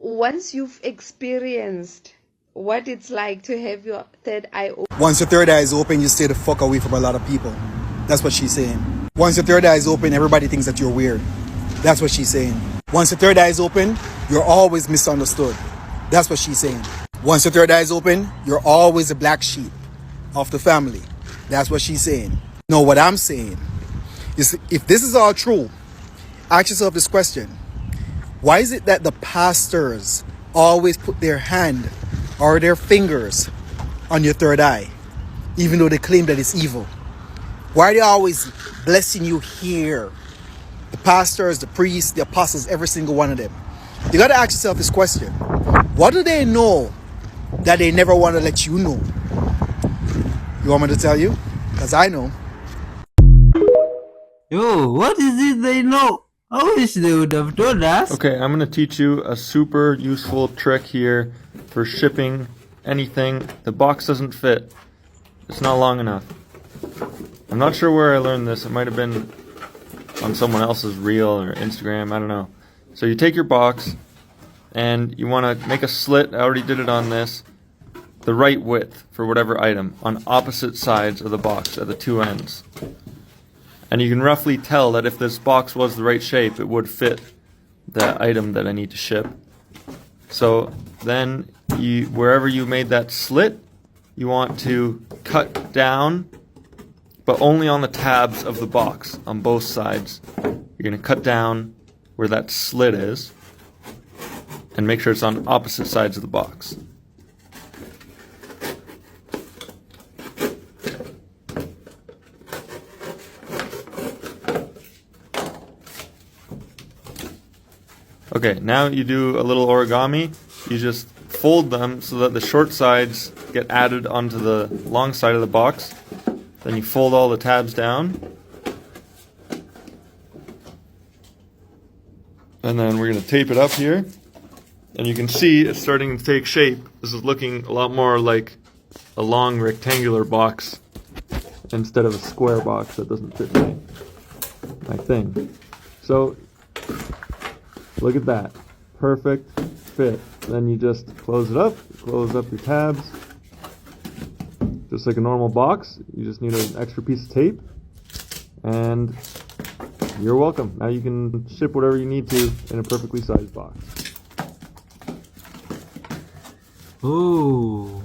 once you've experienced what it's like to have your third eye open. Once your third eye is open, you stay the fuck away from a lot of people. That's what she's saying. Once your third eye is open, everybody thinks that you're weird. That's what she's saying. Once your third eye is open, you're always misunderstood. That's what she's saying. Once your third eye is open, you're always the black sheep of the family. That's what she's saying. No, what I'm saying is, if this is all true, ask yourself this question. Why is it that the pastors always put their hand or their fingers on your third eye, even though they claim that it's evil? Why are they always blessing you here? The pastors, the priests, the apostles, every single one of them. You got to ask yourself this question. What do they know that they never want to let you know? You want me to tell you? Because I know. Yo, what is it they know? I wish they would have told us. Okay, I'm going to teach you a super useful trick here for shipping anything. The box doesn't fit. It's not long enough. I'm not sure where I learned this. It might have been on someone else's reel or Instagram. I don't know. So you take your box and you want to make a slit. I already did it on this. The right width for whatever item on opposite sides of the box at the two ends. And you can roughly tell that if this box was the right shape, it would fit the item that I need to ship. So then, wherever you made that slit, you want to cut down, but only on the tabs of the box, on both sides. You're going to cut down where that slit is, and make sure it's on opposite sides of the box. Okay, now you do a little origami. You just fold them so that the short sides get added onto the long side of the box. Then you fold all the tabs down. And then we're going to tape it up here. And you can see it's starting to take shape. This is looking a lot more like a long rectangular box instead of a square box that doesn't fit my thing. So look at that. Perfect fit. Then you just close it up. Close up your tabs. Just like a normal box. You just need an extra piece of tape. And you're welcome. Now you can ship whatever you need to in a perfectly sized box. Ooh.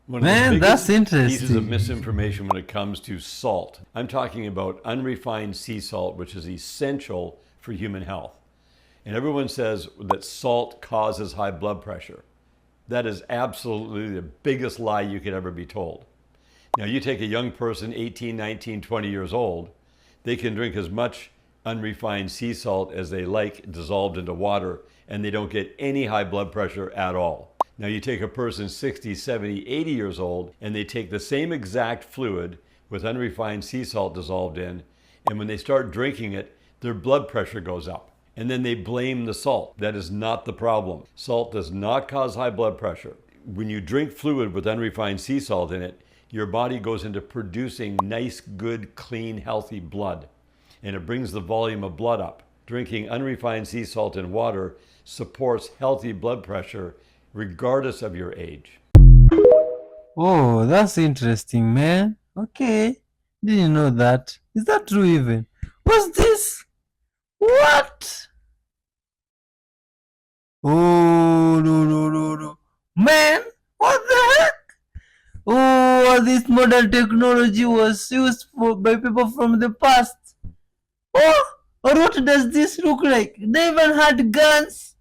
Man, that's interesting. Pieces of misinformation when it comes to salt. I'm talking about unrefined sea salt, which is essential for human health. And everyone says that salt causes high blood pressure. That is absolutely the biggest lie you could ever be told. Now, you take a young person, 18, 19, 20 years old, they can drink as much unrefined sea salt as they like dissolved into water, and they don't get any high blood pressure at all. Now you take a person 60, 70, 80 years old, and they take the same exact fluid with unrefined sea salt dissolved in, and when they start drinking it, their blood pressure goes up. And then they blame the salt. That is not the problem. Salt does not cause high blood pressure. When you drink fluid with unrefined sea salt in it, your body goes into producing nice, good, clean, healthy blood. And it brings the volume of blood up. Drinking unrefined sea salt in water supports healthy blood pressure regardless of your age. Oh, that's interesting, man. Okay. Didn't know that. Is that true even? What's this? What? Oh, no. Man, what the heck? Oh, this modern technology was used by people from the past. Oh, or what does this look like? They even had guns.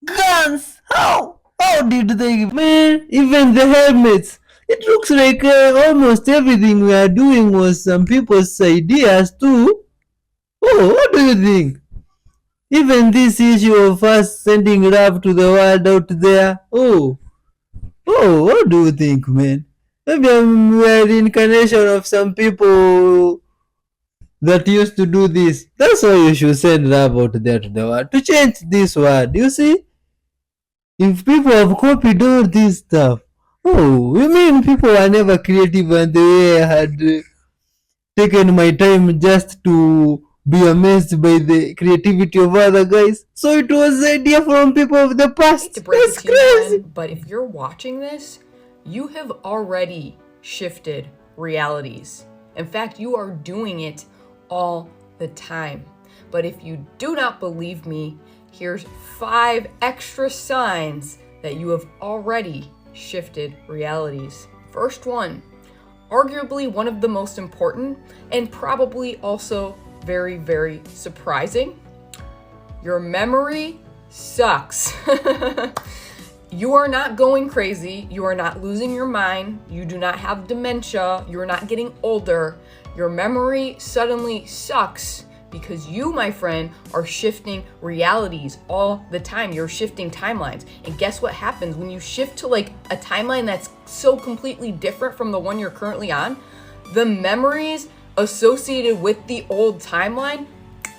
Guns? How? How did they? Man, even the helmets. It looks like almost everything we are doing was some people's ideas too. Oh, what do you think? Even this issue of us sending love to the world out there. Oh, what do you think, man? Maybe we're the incarnation of some people that used to do this. That's why you should send love out there to the world to change this world. You see? If people have copied all this stuff, oh, you mean people are never creative and they had taken my time just to be amazed by the creativity of other guys. So it was the idea from people of the past. To break That's it to you, crazy. friend, but if you're watching this, you have already shifted realities. In fact, you are doing it all the time. But if you do not believe me, here's 5 extra signs that you have already shifted realities. First one, arguably one of the most important and probably also very, very surprising. Your memory sucks. You are not going crazy. You are not losing your mind. You do not have dementia. You are not getting older. Your memory suddenly sucks because you, my friend, are shifting realities all the time. You're shifting timelines. And guess what happens when you shift to like a timeline that's so completely different from the one you're currently on? The memories associated with the old timeline,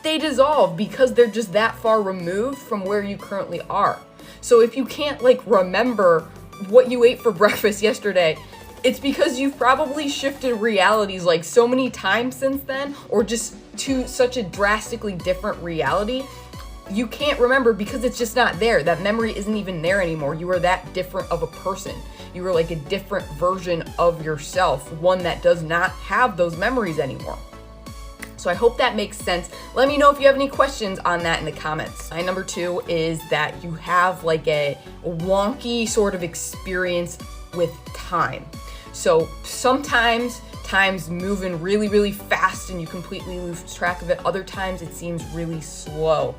they dissolve because they're just that far removed from where you currently are. So if you can't like remember what you ate for breakfast yesterday, it's because you've probably shifted realities like so many times since then, or just to such a drastically different reality. You can't remember because it's just not there. That memory isn't even there anymore. You are that different of a person. You are like a different version of yourself, one that does not have those memories anymore. So I hope that makes sense. Let me know if you have any questions on that in the comments. Sign number 2 is that you have like a wonky sort of experience with time. So sometimes time's moving really, really fast and you completely lose track of it. Other times it seems really slow.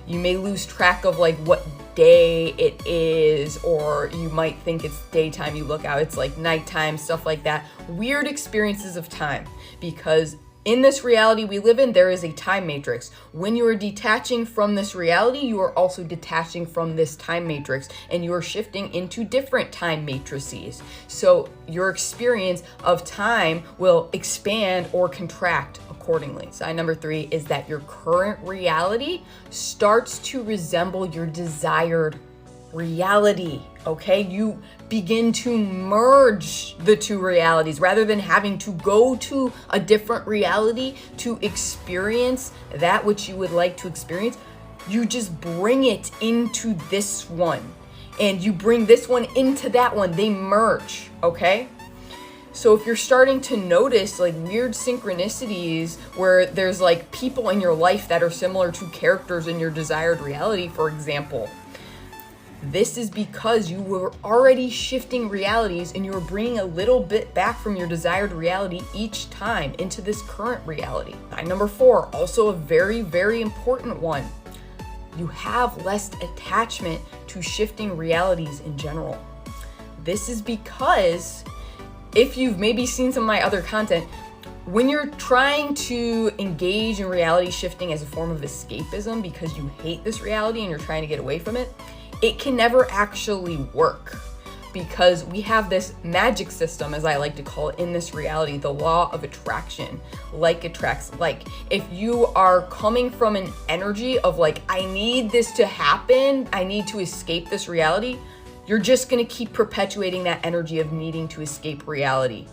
You may lose track of like what day it is, or you might think it's daytime. You look out, it's like nighttime, stuff like that. Weird experiences of time, because in this reality we live in, there is a time matrix. When you are detaching from this reality, you are also detaching from this time matrix, and you are shifting into different time matrices. So your experience of time will expand or contract accordingly. Sign number 3 is that your current reality starts to resemble your desired reality, okay? You begin to merge the two realities rather than having to go to a different reality to experience that which you would like to experience. You just bring it into this one, and you bring this one into that one. They merge, okay? So if you're starting to notice like weird synchronicities where there's like people in your life that are similar to characters in your desired reality, for example, this is because you were already shifting realities and you were bringing a little bit back from your desired reality each time into this current reality. Number 4, also a very, very important one. You have less attachment to shifting realities in general. This is because if you've maybe seen some of my other content, when you're trying to engage in reality shifting as a form of escapism because you hate this reality and you're trying to get away from it, it can never actually work, because we have this magic system, as I like to call it, in this reality, the law of attraction. Like attracts like. If you are coming from an energy of like, I need this to happen, I need to escape this reality, you're just gonna keep perpetuating that energy of needing to escape reality.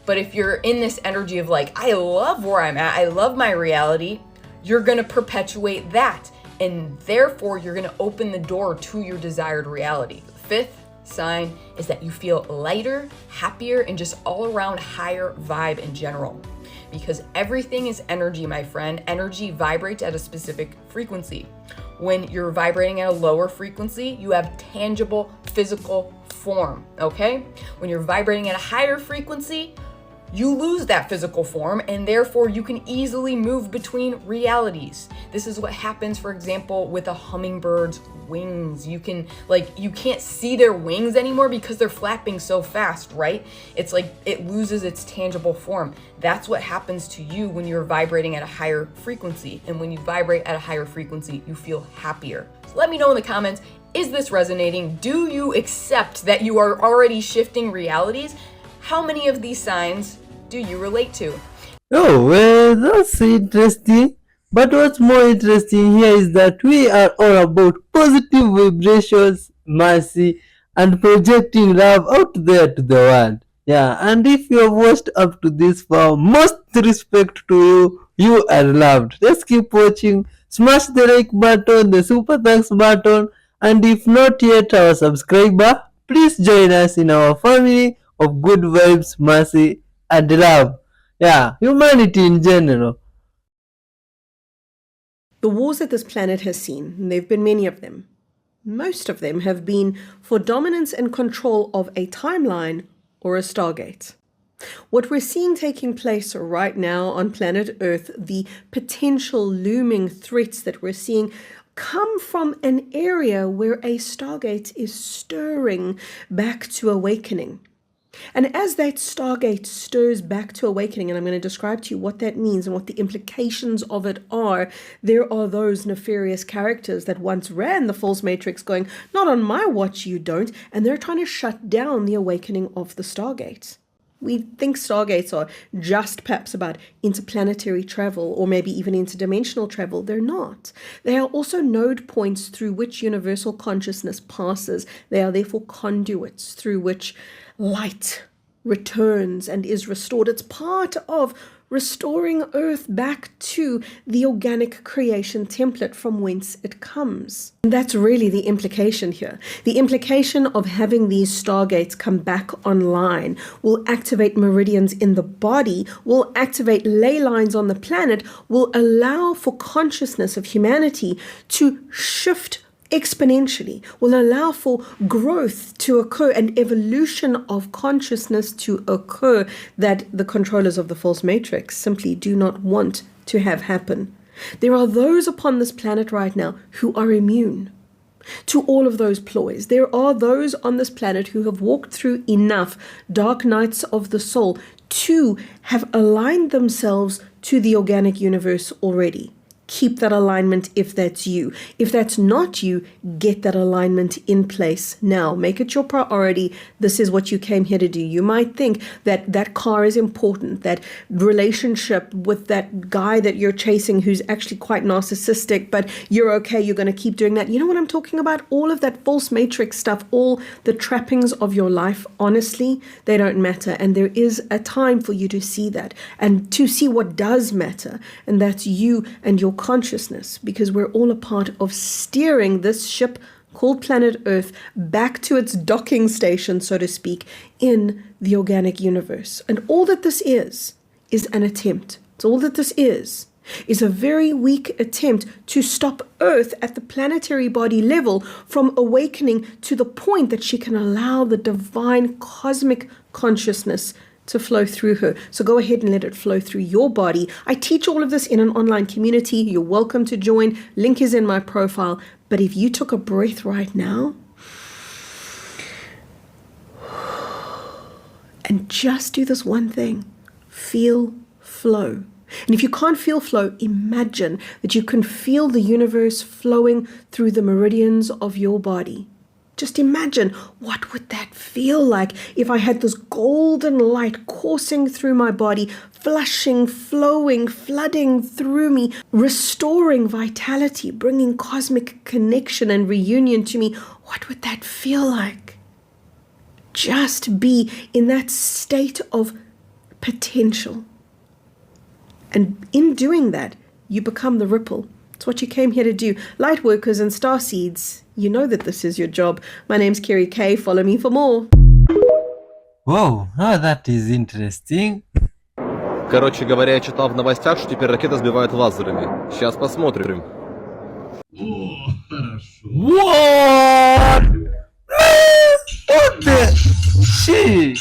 But if you're in this energy of like, I love where I'm at, I love my reality, you're gonna perpetuate that. And therefore, you're gonna open the door to your desired reality. The 5th sign is that you feel lighter, happier, and just all around higher vibe in general. Because everything is energy, my friend. Energy vibrates at a specific frequency. When you're vibrating at a lower frequency, you have tangible physical form, okay? When you're vibrating at a higher frequency, you lose that physical form, and therefore you can easily move between realities. This is what happens, for example, with a hummingbird's wings. You can't see their wings anymore because they're flapping so fast, right? It's like it loses its tangible form. That's what happens to you when you're vibrating at a higher frequency. And when you vibrate at a higher frequency, you feel happier. So let me know in the comments, is this resonating? Do you accept that you are already shifting realities? How many of these signs do you relate to? Oh, well, that's interesting. But what's more interesting here is that we are all about positive vibrations, mercy, and projecting love out there to the world. Yeah, and if you have watched up to this far, most respect to you. You are loved. Let's keep watching. Smash the like button, the super thanks button, and if not yet our subscriber, please join us in our family of good vibes, mercy, and love. Yeah, humanity in general. The wars that this planet has seen, and there have been many of them, most of them have been for dominance and control of a timeline or a Stargate. What we're seeing taking place right now on planet Earth, the potential looming threats that we're seeing, come from an area where a Stargate is stirring back to awakening. And as that Stargate stirs back to awakening, and I'm going to describe to you what that means and what the implications of it are, there are those nefarious characters that once ran the false matrix going, not on my watch you don't, and they're trying to shut down the awakening of the Stargates. We think Stargates are just perhaps about interplanetary travel or maybe even interdimensional travel. They're not. They are also node points through which universal consciousness passes. They are therefore conduits through which light returns and is restored. It's part of restoring Earth back to the organic creation template from whence it comes. And that's really the implication here. The implication of having these Stargates come back online will activate meridians in the body, will activate ley lines on the planet, will allow for consciousness of humanity to shift exponentially, will allow for growth to occur and evolution of consciousness to occur that the controllers of the false matrix simply do not want to have happen. There are those upon this planet right now who are immune to all of those ploys. There are those on this planet who have walked through enough dark nights of the soul to have aligned themselves to the organic universe already. Keep that alignment if that's you. If that's not you, get that alignment in place now. Make it your priority. This is what you came here to do. You might think that that car is important, that relationship with that guy that you're chasing who's actually quite narcissistic, but you're okay, you're going to keep doing that. You know what I'm talking about? All of that false matrix stuff, all the trappings of your life, honestly, they don't matter. And there is a time for you to see that and to see what does matter. And that's you and your consciousness, because we're all a part of steering this ship called planet Earth back to its docking station, so to speak, in the organic universe. And all that this is an attempt. It's all that this is a very weak attempt to stop Earth at the planetary body level from awakening to the point that she can allow the divine cosmic consciousness to flow through her. So go ahead and let it flow through your body. I teach all of this in an online community. You're welcome to join. Link is in my profile. But if you took a breath right now and just do this one thing, feel flow. And if you can't feel flow, imagine that you can feel the universe flowing through the meridians of your body. Just imagine, what would that feel like if I had this golden light coursing through my body, flushing, flowing, flooding through me, restoring vitality, bringing cosmic connection and reunion to me? What would that feel like? Just be in that state of potential. And in doing that, you become the ripple. It's what you came here to do. Lightworkers and starseeds, you know that this is your job. My name's Kerry Kay. Follow me for more. Whoa, oh, that is interesting. Короче говоря, я читал в новостях, что теперь ракеты сбивают лазерами. Сейчас посмотрим. What? Man, what the shit?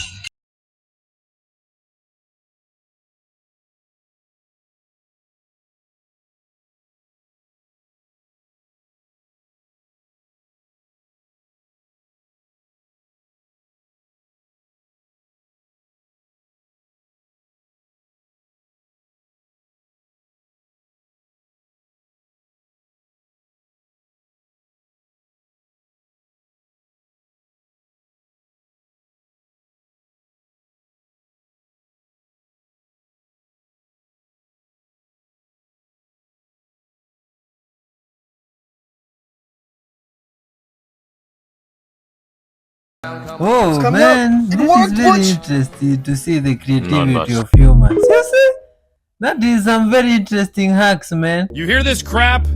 Oh man, this is very interesting to see the creativity of humans. You see? That is some very interesting hacks, man. You hear this crap?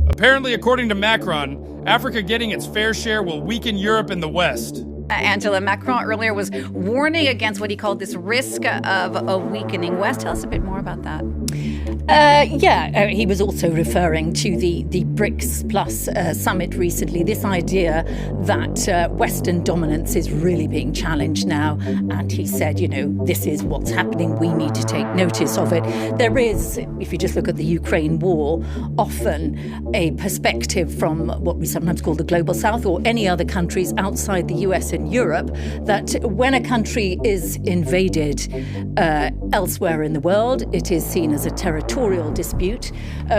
Apparently, according to Macron, Africa getting its fair share will weaken Europe and the West. Angela Macron earlier was warning against what he called this risk of a weakening West. Tell us a bit more about that. He was also referring to the BRICS Plus summit recently, this idea that Western dominance is really being challenged now. And he said, this is what's happening. We need to take notice of it. There is, if you just look at the Ukraine war, often a perspective from what we sometimes call the global south or any other countries outside the US and Europe, that when a country is invaded elsewhere in the world, it is seen as a territorial dispute.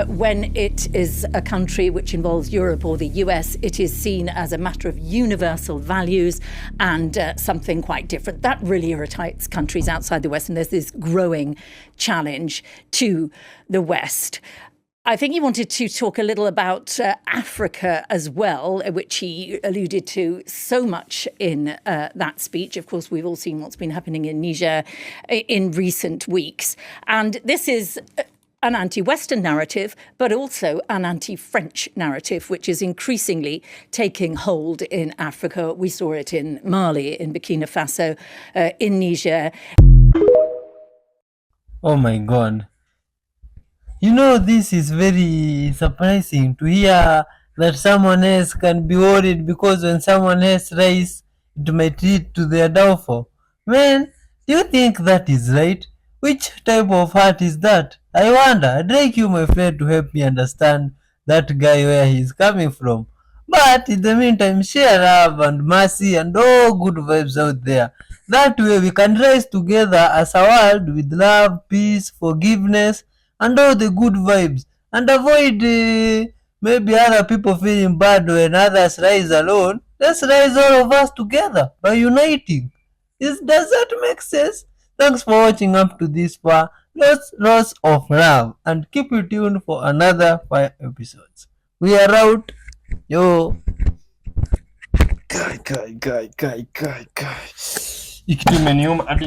When it is a country which involves Europe or the US, it is seen as a matter of universal values and something quite different. That really irritates countries outside the West, and there's this growing challenge to the West. I think he wanted to talk a little about Africa as well, which he alluded to so much in that speech. Of course, we've all seen what's been happening in Niger in recent weeks. And this is an anti-Western narrative, but also an anti-French narrative, which is increasingly taking hold in Africa. We saw it in Mali, in Burkina Faso, in Niger. Oh my God. This is very surprising to hear that someone else can be worried because when someone else rise, it might lead to their downfall. Man, do you think that is right? Which type of heart is that? I wonder. I'd like you, my friend, to help me understand that guy where he's coming from. But in the meantime, share love and mercy and all good vibes out there. That way we can rise together as a world with love, peace, forgiveness, and all the good vibes, and avoid maybe other people feeling bad when others rise alone. Let's rise all of us together by uniting. Does that make sense? Thanks for watching up to this far. Lots of love, and keep it tuned for another 5 episodes. We are out. Yo. Guy. Ikitu imeniuma hadi